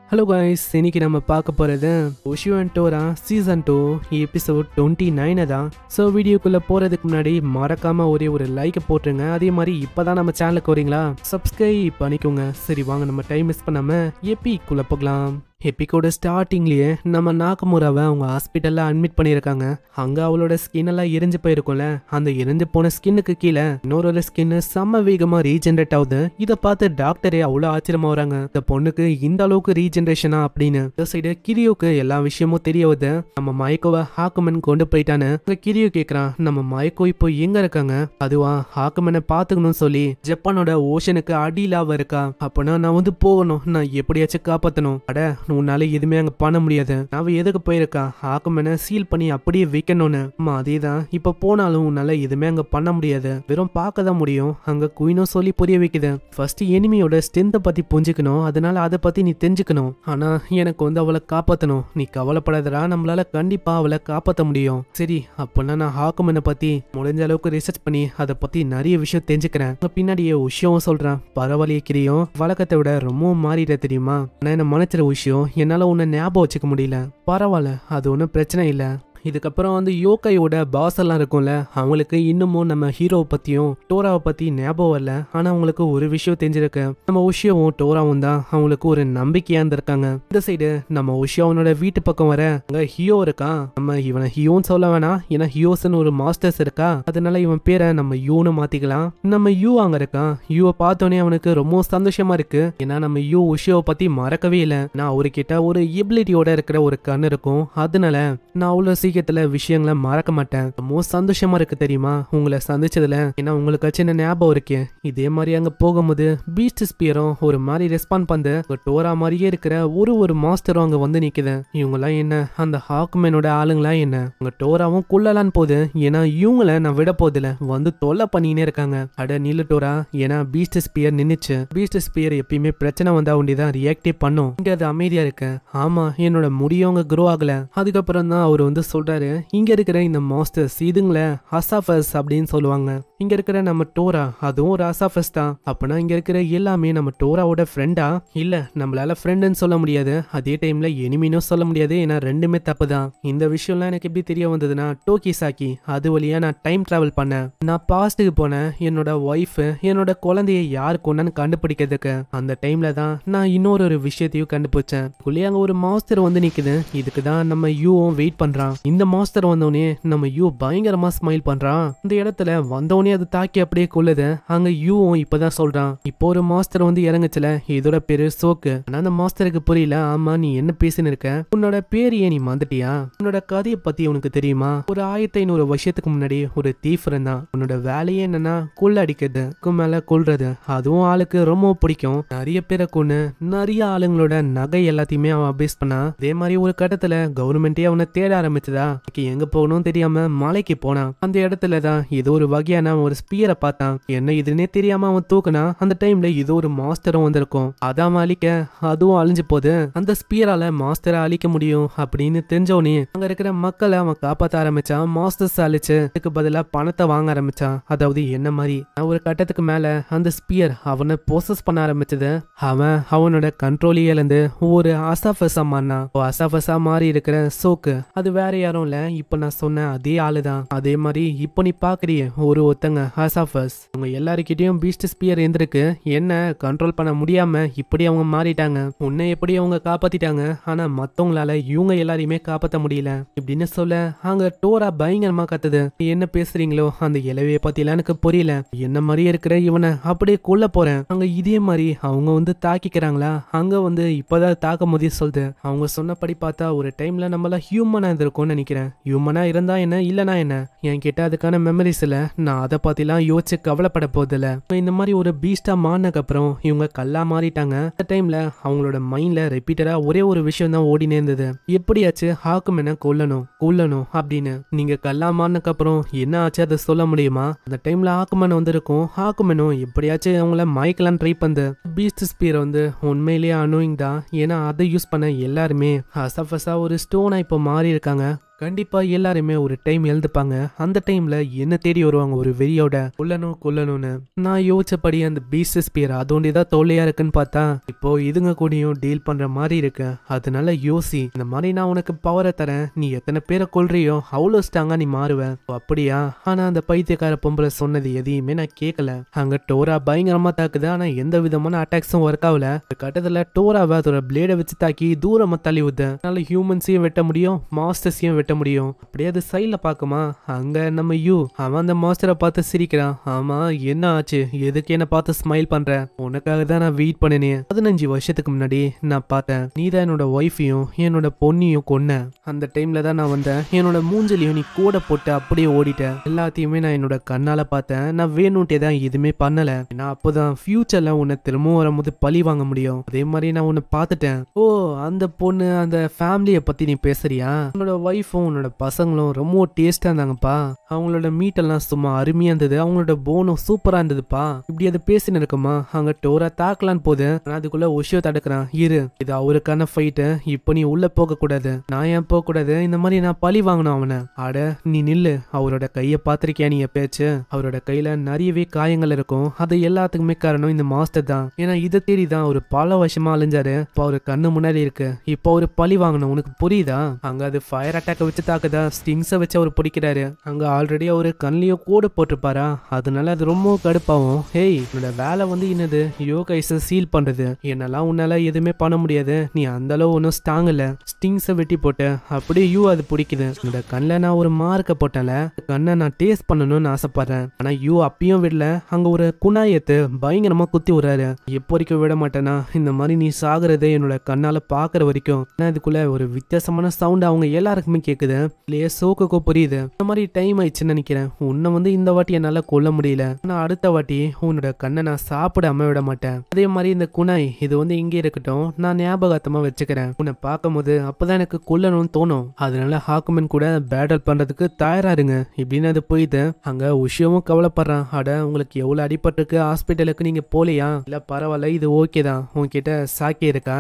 Hello guys, இன்னைக்கு நம்ம பார்க்க போகிறது ஓஷியோ அண்ட் டோரா சீசன் 2 எபிசோட் 29 தான். ஸோ வீடியோக்குள்ளே போகிறதுக்கு முன்னாடி மறக்காமல் ஒரே ஒரு லைக் போட்டுருங்க. அதே மாதிரி இப்போ தான் நம்ம சேனலுக்கு வரீங்களா, சப்ஸ்கிரைப் பண்ணிக்கோங்க. சரி வாங்க, நம்ம டைம் மிஸ் பண்ணாமல் எப்பிக்குள்ளே போகலாம். எப்பிக்கோட ஸ்டார்டிங்லேயே நம்ம நாகமுராவை அவங்க ஹாஸ்பிட்டலில் அட்மிட் பண்ணியிருக்காங்க. அங்கே அவளோட ஸ்கின் எல்லாம் எரிஞ்சு போயிருக்கும்ல, அந்த எரிஞ்சு போன ஸ்கின்னுக்கு கீழே இன்னொரு ஸ்கின்னு செம்ம வேகமாக ரீஜென்ரேட் ஆகுது. இதை பார்த்து டாக்டரே அவ்வளோ ஆச்சரியமாகறாங்க, இந்த பொண்ணுக்கு இந்த அளவுக்கு ரீஜென்ரேஷனா அப்படின்னு. இந்த சைடு கிரியோக்கு எல்லா விஷயமும் தெரிய வருது. நம்ம மயக்கோவை ஹாக்குமன் கொண்டு போயிட்டான்னு கிரியோ கேட்குறான், நம்ம மயக்கோ இப்போ எங்க இருக்காங்க? அதுவா ஹாக்குமனை பார்த்துக்கணும்னு சொல்லி ஜப்பானோட ஓஷனுக்கு அடியிலாவ இருக்கா. அப்பனா நான் வந்து போகணும், நான் எப்படியாச்சும் காப்பாற்றணும். அட உன்னால எதுவுமே அங்க பண்ண முடியாது, அவ எதுக்கு போயிருக்கா? ஹாக்குமனை சீல் பண்ணி அப்படியே வைக்கணும்னு. அதேதான், இப்ப போனாலும் உன்னால எதுவுமே அங்க பண்ண முடியாது, வெறும் பார்க்க தான் முடியும். அங்க குயினும் சொல்லி புரிய வைக்குது, ஃபர்ஸ்ட் எனிமியோட ஸ்ட்ரென்த்தை பத்தி புரிஞ்சுக்கணும், அதனால அதை பத்தி நீ தெரிஞ்சுக்கணும். ஆனா எனக்கு வந்து அவளை காப்பாத்தணும், நீ கவலைப்படாதடா, நம்மளால கண்டிப்பா அவளை காப்பாற்ற முடியும். சரி அப்பனா நான் ஹாக்குமனை பத்தி முடிஞ்ச அளவுக்கு ரிசர்ச் பண்ணி அதை பத்தி நிறைய விஷயம் தெரிஞ்சுக்கிறேன். பின்னாடியே விஷயம் சொல்றேன், பரவாயில்லையே கிரியும், வழக்கத்தை விட ரொம்பவும் மாறிட தெரியுமா. ஆனா என்ன மன்னிச்சிட விஷயம், என்னால உன்னை ஞாபகம் வச்சுக்க முடியல. பரவாயில்ல, அது ஒன்றும் பிரச்சனை இல்லை. இதுக்கப்புறம் வந்து யோகையோட பாஸ் எல்லாம் இருக்கும்ல, அவங்களுக்கு இன்னமும் நம்ம ஹீரோவை பத்தியும் டோராவை பத்தி ஞாபகம் வரல. ஆனா அவங்களுக்கு ஒரு விஷயம் தெரிஞ்சிருக்கு, நம்ம உஷியாவும் டோராவும் தான் அவங்களுக்கு ஒரு நம்பிக்கையா இருந்திருக்காங்க. இந்த சைடு நம்ம உஷியாவனோட வீட்டு பக்கம் வர அங்க ஹியோ இருக்கான். நம்ம இவனை ஹியோன்னு சொல்ல வேணாம், ஏன்னா ஹியோஸ்ன்னு ஒரு மாஸ்டர்ஸ் இருக்கா, அதனால இவன் பேரை நம்ம யூன்னு மாத்திக்கலாம். நம்ம யூ அங்க இருக்கான். யூவை பார்த்தோன்னே அவனுக்கு ரொம்ப சந்தோஷமா இருக்கு, ஏன்னா நம்ம யூ உஷியாவை பத்தி மறக்கவே இல்லை. நான் அவர்கிட்ட ஒரு எபிலிட்டியோட இருக்கிற ஒரு கண் இருக்கும், அதனால நான் அவ்வளவு விஷயங்களை மறக்க மாட்டேன். ரொம்ப சந்தோஷமா இருக்கு தெரியுமா உங்களை சந்திச்சதுல, ஏன்னா உங்களுக்கு சின்ன ஞாபகம் இருக்கே. இதே மாதிரி அங்க போகும்போது பீஸ்ட் ஸ்பியரும் ஒரு மாதிரி ரெஸ்பாண்ட் பண்ணு டோரா மாதிரியே இருக்கிற ஒரு மாஸ்டரும் அங்க வந்து நிக்குது. இவங்கெல்லாம் என்ன அந்த ஹாக்மேனோட ஆளுங்களா என்ன? உங்க டோராவும் கொள்ளலான்னு போகுது, ஏன்னா இவங்கள நான் விட போதில்ல, வந்து தொல்லை பண்ணினே இருக்காங்க. அட நீல டோரா, ஏன்னா பீஸ்ட் ஸ்பியர் நின்னுச்சு. பீஸ்ட் ஸ்பியர் எப்பயுமே பிரச்சனை வந்தா ஒண்டிதான் ரியாக்டே பண்ணும், இங்க அது அமைதியா இருக்கு. ஆமா, என்னோட முடியவங்க க்ரோ ஆகல. அதுக்கப்புறம் தான் அவர் வந்து சொல்றாரு, இங்க இருக்கிற இந்த மாஸ்டர்ஸ் இதுங்களே அசாஃபஸ் அப்படின்னு சொல்லுவாங்க. இங்க இருக்கிற நம்ம டோரா அதுவும் ஒரு அசாஃபஸ் தான். அப்பனா இங்க இருக்கிற எல்லாமே நம்ம டோராவோட ஃப்ரெண்டா? இல்ல, நம்மளால ஃப்ரெண்டுன்னு சொல்ல முடியாது, அதே டைம்ல எனிமினும் சொல்ல முடியாது, ஏன்னா ரெண்டுமே தப்பு தான். இந்த விஷயம்லாம் எனக்கு எப்படி தெரிய வந்ததுன்னா, டோக்கிசாக்கி அது வழியா நான் டைம் டிராவல் பண்ணேன். நான் பாஸ்டுக்கு போனேன், என்னோட ஒய்ஃப் என்னோட குழந்தைய யாரு கொண்டான்னு கண்டுபிடிக்கிறதுக்கு. அந்த டைம்ல தான் நான் இன்னொரு விஷயத்தையும் கண்டுபிடிச்சேன். அங்க ஒரு மாஸ்டர் வந்து நிக்குது, இதுக்கு தான் நம்ம யூவும் வெயிட் பண்றான். இந்த மாஸ்டர் வந்தோடனே நம்ம யூ பயங்கரமா ஸ்மைல் பண்றான். இந்த இடத்துல வந்தோடனே அது தாக்கி அப்படியே கொள்ளுது. அங்க யூவும் இப்பதான் சொல்றான், இப்போ ஒரு மாஸ்டர் வந்து இறங்குச்சுல, இதோட பேரு சோக்கு. ஆனா அந்த மாஸ்டருக்கு புரியல, ஆமா நீ என்ன பேசின்னு இருக்க, உன்னோட பேர் ஏன் நீ மறந்துட்டியா, உன்னோட கதையை பத்தி உனக்கு தெரியுமா? ஒரு 1500 வருஷத்துக்கு முன்னாடி ஒரு தீஃப் இருந்தான், உன்னோட வேலையே என்னன்னா கொள்ள அடிக்கிறது, மேல கொள்றது. அதுவும் ஆளுக்கு ரொம்ப பிடிக்கும். நிறைய பேரை கொண்டு நிறைய ஆளுங்களோட நகை எல்லாத்தையுமே அவன் அபேஸ் பண்ணா. அதே மாதிரி ஒரு கட்டத்துல கவர்மெண்டே அவனை தேட ஆரம்பிச்சதா, எங்க போகணும் தெரியாம மலைக்கு போனான். அந்த இடத்துலதான் ஏதோ ஒரு வகையான ஒரு ஸ்பியரை பார்த்தான். என்ன இதுன்னே தெரியாம அவன் தூக்குனா. அந்த டைம்ல ஏதோ ஒரு மாஸ்டரும் வந்திருக்கும், அதான் அழிக்க அதுவும் அழிஞ்சு போகுது. அந்த ஸ்பியரால மாஸ்டரை அழிக்க முடியும் அப்படின்னு தெரிஞ்சோனே அங்க இருக்கிற மக்களை அவன் காப்பாற்ற ஆரம்பிச்சான். மாஸ்டர்ஸ் அழிச்சு அதுக்கு பதிலா பணத்தை வாங்க ஆரம்பிச்சான். அதாவது என்ன மாதிரி ஒரு கட்டத்துக்கு மேல அந்த ஸ்பியர் அவனை ப்ரோசஸ் பண்ண ஆரம்பிச்சது. அவன் அவனோட கண்ட்ரோலே இழந்து ஒரு அசாஃபஸா மாறினான். அசாஃபஸா மாறி இருக்கிற சோக்கு அது வேற யாரும் இல்ல, இப்ப நான் சொன்ன அதே ஆளுதான். அதே மாதிரி இப்போ நீ பாக்குறிய ஒருத்தங்க அசாஃபஸ், அவங்க எல்லாருக்கிட்டையும் பீஸ்ட் ஸ்பியர் இருந்திருக்கு, என்ன கண்ட்ரோல் பண்ண முடியாம இப்படி அவங்க மாறிட்டாங்க. உன்னை எப்படி அவங்க காப்பாத்திட்டாங்க, ஆனா மத்தவங்களால இவங்க எல்லாரையுமே காப்பாத்த முடியல இப்படின்னு சொல்ல அங்க டோரா பயங்கரமா கத்துது. என்ன பேசுறீங்களோ அந்த இலவைய பத்திலாம் எனக்கு புரியல, என்ன மாதிரியே இருக்கிற இவனை அப்படியே கொல்ல போறேன். அங்க இதே மாதிரி அவங்க வந்து தாக்கிக்கிறாங்களா, அங்க வந்து இப்பதான் தாக்க முடியும் சொல்லுது. அவங்க சொன்னபடி பார்த்தா ஒரு டைம்ல நம்மள ஹியூமனா இருந்திருக்கும்னு நினைக்கிறேன். ஹியூமனா இருந்தா என்ன இல்லனா என்ன, என்கிட்ட அதுக்கான மெமரிஸ் இல்ல, நான் அதை பத்திலாம் யோசிச்சு கவலைப்பட போதில்ல. இந்த மாதிரி ஒரு பீஸ்டா மாறினக்கு அப்புறம் இவங்க கல்லா மாறிட்டாங்க. அந்த டைம்ல அவங்களோட மைண்ட்ல ரிப்பீட்டடா ஒரே ஒரு விஷயம் தான் ஓடினே இருந்தது, எப்படியாச்சு ஹாக்குமேனை கொல்லணும் அப்படின்னு. நீங்க கல்லா மாறினக்கு அப்புறம் என்ன ஆச்சு அதை சொல்ல முடியுமா? அந்த டைம்ல ஹாக்குமேன் வந்து இருக்கும், ஹாக்குமேனும் எப்படியாச்சும் அவங்கள மயக்கலாம் ட்ரை பண்ணு. பீஸ்ட் ஸ்பியர் வந்து உண்மையிலேயே அனோயிங் தான், ஏன்னா அதை யூஸ் பண்ண எல்லாருமே அசஃபஸா ஒரு ஸ்டோனா இப்போ மாறி இருக்காங்க. கண்டிப்பா எல்லாருமே ஒரு டைம் எழுந்துப்பாங்க. அந்த டைம்ல என்ன தேடி வருவாங்க ஒரு வெறியோட கொல்லணும்னு. நான் யோசிச்சபடி அந்த பீஸ்ட் ஸ்பியர் அதோண்டிதான் தொல்லையா இருக்குன்னு பார்த்தா இப்போ இதுங்க கூடயும் டீல் பண்ற மாதிரி இருக்கு. அதனால யோசி, இந்த மாதிரி நான் உனக்கு பவரை தரேன், நீ எத்தனை பேரை கொல்றியோ அவ்வளோ ஸ்ட்ராங்கா நீ மாறுவ. அப்படியா? ஆனா அந்த பைத்தியக்கார பொம்பளை சொன்னது எதையுமே நான் கேட்கல. அங்க டோரா பயங்கரமா தாக்குது. ஆனா எந்த விதமான அட்டாக்ஸும் ஒர்க் ஆகல. கட்டத்துல டோராவை அதோட பிளேடை வச்சு தாக்கி தூரமா தள்ளி விடுது. அதனால ஹியூமன்ஸையும் வெட்ட முடியும், மாஸ்டர்ஸையும் வெட்ட முடியும். அப்படியே அது சைட்ல பாக்குமா, அங்க நம்ம யூ அவன் அந்த மாஸ்டரை பார்த்து சிரிக்கிறான். ஆமா என்ன ஆச்சு, எதுக்கு என்ன பார்த்து ஸ்மைல் பண்ற? உனக்காக தான் நான் வெயிட் பண்ணினேன். 15 வருஷத்துக்கு முன்னாடி நான் பார்த்தேன், நீ தான் என்னோட ஒய்ஃபையும் என்னோட பொண்ணையும் கொன்ன. அந்த டைம்ல தான் நான் வந்தேன். என்னோட மூஞ்சிலையும் நீ கூட போட்டு அப்படியே ஓடிட்ட. எல்லாத்தையுமே நான் என்னோட கண்ணால பார்த்தேன். நான் வேணும்ட்டே தான் எதுவுமே பண்ணல. நான் அப்போதான் ஃபியூச்சர்ல உன்னை திரும்பவும் வரும்போது பழி வாங்க முடியும். அதே மாதிரி நான் உன்னை பார்த்துட்டேன். ஓ, அந்த பொண்ணு அந்த ஃபேமிலியை பத்தி நீ பேசுறியா? உன்னோட ஒய்ஃபும் உன்னோட பசங்களும் ரொம்ப டேஸ்டா இருந்தாங்கப்பா. அவங்களோட மீட் எல்லாம் சும்மா அருமையா இருந்தது. அவங்களோட போனும் சூப்பரா இருந்ததுப்பா. இப்படி அதை பேசின்னு இருக்குமா, அங்க டோரா தாக்கலான்னு போது அதுக்குள்ள உஷியோ தடுக்கிறான். இரு, இது அவருக்கான ஃபைட்டு, இப்போ நீ உள்ள போக கூடாது. நான் ஏன் போக கூடாது? இந்த மாதிரி நான் பழி வாங்கணும் அவனை. அட நீ நில்லு. அவரோட கைய பாத்திருக்கியா நீ பேச்சு? அவரோட கையில நிறையவே காயங்கள் இருக்கும். அது எல்லாத்துக்குமே காரணம் இந்த மாஸ்டர் தான். ஏன்னா இதை தேடி தான் ஒரு பல வருஷமா அழிஞ்சாரு. இப்போ அவரு கண்ணு முன்னாடி இருக்கு. இப்போ ஒரு பழி வாங்கணும். உனக்கு புரியுதா? அங்க அது ஃபயர் அட்டாக்க வச்சு தாக்குதா, ஸ்டிங்ஸை வச்சு அவர் பிடிக்கிறாரு. அங்க ஆல்ரெடி அவரு கண்ணிலையும் கோடு போட்டிருப்பாரா, அதனால அது ரொம்ப கடுப்பாகும். ஹேய், உன்னோட வேலை வந்து என்னது, யோகைஸை சீல் பண்றது. என்னெல்லாம் உன்னால எதுவுமே பண்ண முடியாது. நீ அந்த அளவு ஒன்றும் ஸ்ட்ராங் இல்ல. ஸ்டிங்ஸை வெட்டி போட்ட அப்படியே யூ அது பிடிக்குது. உன்னோட கண்ணில் நான் ஒரு மார்க்கை போட்டேன்ல, கண்ணை நான் டேஸ்ட் பண்ணணும்னு ஆசைப்படுறேன். ஆனா யூ அப்பயும் விடல. அங்க ஒரு குணாயத்து பயங்கரமா குத்தி விடுறாரு. எப்போ வரைக்கும் விட மாட்டேனா, இந்த மாதிரி நீ சாகுறதே என்னோட கண்ணால பாக்குற வரைக்கும். இதுக்குள்ள ஒரு வித்தியாசமான சவுண்ட் அவங்க எல்லாருக்குமே கேக்குது. இல்லையே சோக்குக்கோ புரியுது. இந்த மாதிரி டைம் ஆயிடுச்சுன்னு நினைக்கிறேன். உன்னை வந்து இந்த வாட்டி என்னால கொல்ல முடியல. ஆனா அடுத்த வாட்டி உன்னோட கண்ணை நான் சாப்பிடாம விட மாட்டேன். அதே மாதிரி இந்த குணாய் இது வந்து இங்கே இருக்கட்டும், நான் ஞாபகத்தமா வச்சுக்கிறேன். உன்னை பார்க்கும் போது அப்பதான் எனக்கு கொல்லணும்னு தோணும். அதனால ஹாக்குமன் கூட பேட்டில் பண்றதுக்கு தயாராருங்க இப்படின்னு அது போயிது. அங்க உஷியவும் கவலைப்படுறான். அட உங்களுக்கு எவ்வளவு அடிபட்டிருக்கு, ஹாஸ்பிட்டலுக்கு நீங்க போலியா? இல்ல பரவாயில்ல, இது ஓகே தான். உன்கிட்ட சாக்கி இருக்கா?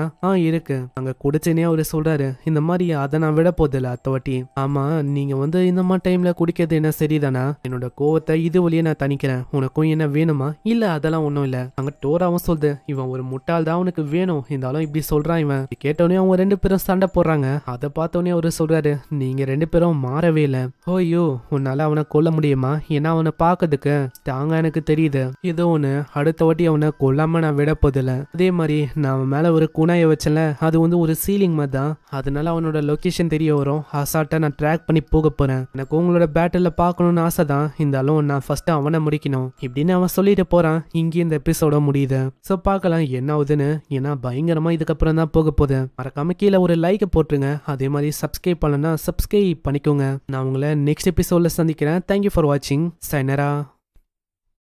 இருக்கு. அங்க குடிச்சேனே அவரு சொல்றாரு. இந்த மாதிரி அதை நான் விட போதில்ல அத்த வாட்டி. ஆமா, நீங்க வந்து இந்த மாதிரி டைம்ல குடிக்கிறது என்ன சரிதானா? என்னோட கோவத்தை இது வழியே நான் தணிக்கிறேன். உனக்கும் என்ன வேணுமா? இல்ல அதெல்லாம் ஒண்ணும் இல்ல. அங்க டோராவும் சொல்லுது, இவன் ஒரு முட்டாள் தான், உனக்கு வேணும். இருந்தாலும் இப்படி சொல்றான் இவன். கேட்டோடனே அவங்க 2 பேரும் சண்டை போடுறாங்க. அதை பார்த்தோன்னே அவரு சொல்றாரு, நீங்க 2 பேரும் மாறவே இல்ல. ஓய்யோ, உன்னால அவனை கொல்ல முடியுமா? ஏன்னா அவனை பார்க்கறதுக்கு ஸ்ட்ராங்கா எனக்கு தெரியுது. ஏதோ ஒண்ணு, அடுத்த வாட்டி அவனை கொல்லாம நான் விட போதில்ல. அதே மாதிரி நான் அவன் மேல ஒரு குணாயை வச்சல, அது வந்து ஒரு சீலிங் மாதிரி தான். அதனால அவனோட லொகேஷன் தெரிய வரும். அசால்ட்டா நான் ட்ராக் பண்ணி போக போறேன். எனக்கு உங்களோட பேட்டில் பார்க்கணும்னு ஆசை தான். இருந்தாலும் நான் ஃபர்ஸ்ட் அவனை முடிக்கணும் இப்படின்னு அவன் சொல்லிட்டு போறான். இங்கே இந்த எபிசோட முடியுது. ஸோ பார்க்கலாம் என்ன ஆகுதுன்னு. ஏன்னா பயங்கரமா இதுக்கப்புறம் தான் போக போகுது. மறக்காம கீழே ஒரு லைக் போட்டுருங்க. அதே மாதிரி சப்ஸ்கிரைப் பண்ணலன்னா சப்ஸ்கிரைப் பண்ணிக்கோங்க. நான் உங்களை நெக்ஸ்ட் எபிசோட்ல சந்திக்கிறேன். தேங்க்யூ ஃபார் வாட்சிங். சைனரா.